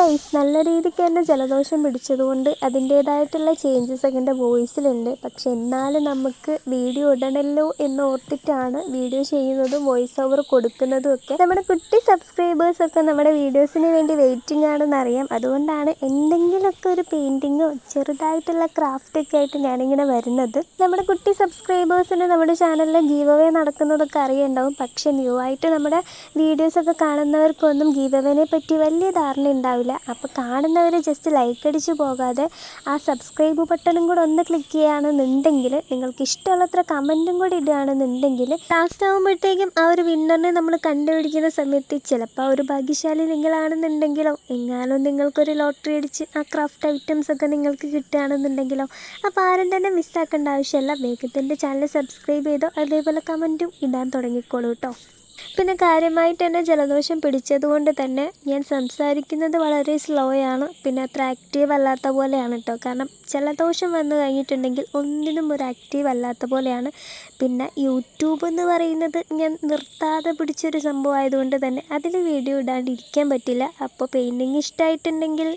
Guys നല്ല രീതിക്ക് തന്നെ ജലദോഷം പിടിച്ചതുകൊണ്ട് അതിൻ്റേതായിട്ടുള്ള ചേഞ്ചസ് ഒക്കെ എൻ്റെ വോയിസിലുണ്ട്. പക്ഷെ എന്നാലും നമുക്ക് വീഡിയോ ഇടണമല്ലോ എന്ന് ഓർത്തിട്ടാണ് വീഡിയോ ചെയ്യുന്നതും വോയിസ് ഓവർ കൊടുക്കുന്നതും ഒക്കെ. നമ്മുടെ കുട്ടി സബ്സ്ക്രൈബേഴ്സൊക്കെ നമ്മുടെ വീഡിയോസിന് വേണ്ടി വെയിറ്റിംഗ് ആണെന്ന് അറിയാം. അതുകൊണ്ടാണ് എന്തെങ്കിലുമൊക്കെ ഒരു പെയിൻറ്റിങ്ങോ ചെറുതായിട്ടുള്ള ക്രാഫ്റ്റൊക്കെ ആയിട്ട് ഞാനിങ്ങനെ വരുന്നത്. നമ്മുടെ കുട്ടി സബ്സ്ക്രൈബേഴ്സിന് നമ്മുടെ ചാനലിൽ ഗീവ് അവേ നടക്കുന്നതൊക്കെ അറിയുണ്ടാവും. പക്ഷെ ന്യൂ ആയിട്ട് നമ്മുടെ വീഡിയോസൊക്കെ കാണുന്നവർക്കൊന്നും ഗീവ് അവേനെ പറ്റി വലിയ ധാരണ ഉണ്ടാവില്ല. അപ്പോൾ കാണുന്നവർ ജസ്റ്റ് ലൈക്ക് അടിച്ച് പോകാതെ ആ സബ്സ്ക്രൈബ് ബട്ടണും കൂടെ ഒന്ന് ക്ലിക്ക് ചെയ്യുകയാണെന്നുണ്ടെങ്കിൽ, നിങ്ങൾക്ക് ഇഷ്ടമുള്ളത്ര കമൻറ്റും കൂടി ഇടുകയാണെന്നുണ്ടെങ്കിൽ, ലാസ്റ്റ് ആകുമ്പോഴത്തേക്കും ആ ഒരു വിന്നറിനെ നമ്മൾ കണ്ടുപിടിക്കുന്ന സമയത്ത് ചിലപ്പോൾ ഒരു ഭാഗ്യശാലി നിങ്ങളാണെന്നുണ്ടെങ്കിലോ, എങ്ങാനും നിങ്ങൾക്കൊരു ലോട്ടറി അടിച്ച് ആ ക്രാഫ്റ്റ് ഐറ്റംസ് ഒക്കെ നിങ്ങൾക്ക് കിട്ടുകയാണെന്നുണ്ടെങ്കിലോ, അപ്പോൾ ആരും തന്നെ മിസ്സാക്കേണ്ട ആവശ്യമില്ല. വേഗത്തിൻ്റെ ചാനൽ സബ്സ്ക്രൈബ് ചെയ്തോ, അതേപോലെ കമൻറ്റും ഇടാൻ തുടങ്ങിക്കോളൂ കേട്ടോ. പിന്നെ കാര്യമായിട്ട് തന്നെ ജലദോഷം പിടിച്ചതുകൊണ്ട് തന്നെ ഞാൻ സംസാരിക്കുന്നത് വളരെ സ്ലോ ആണ്. പിന്നെ അത്ര ആക്റ്റീവ് അല്ലാത്ത പോലെയാണ് കേട്ടോ. കാരണം ജലദോഷം വന്നു കഴിഞ്ഞിട്ടുണ്ടെങ്കിൽ ഒന്നിനും ഒരു ആക്റ്റീവ് അല്ലാത്ത പോലെയാണ്. പിന്നെ യൂട്യൂബ് എന്ന് പറയുന്നത് ഞാൻ നിർത്താതെ പിടിച്ചൊരു സംഭവം ആയതുകൊണ്ട് തന്നെ അതിൽ വീഡിയോ ഇടാണ്ടിരിക്കാൻ പറ്റില്ല. അപ്പോൾ പെയിൻറ്റിങ് ഇഷ്ടമായിട്ടുണ്ടെങ്കിൽ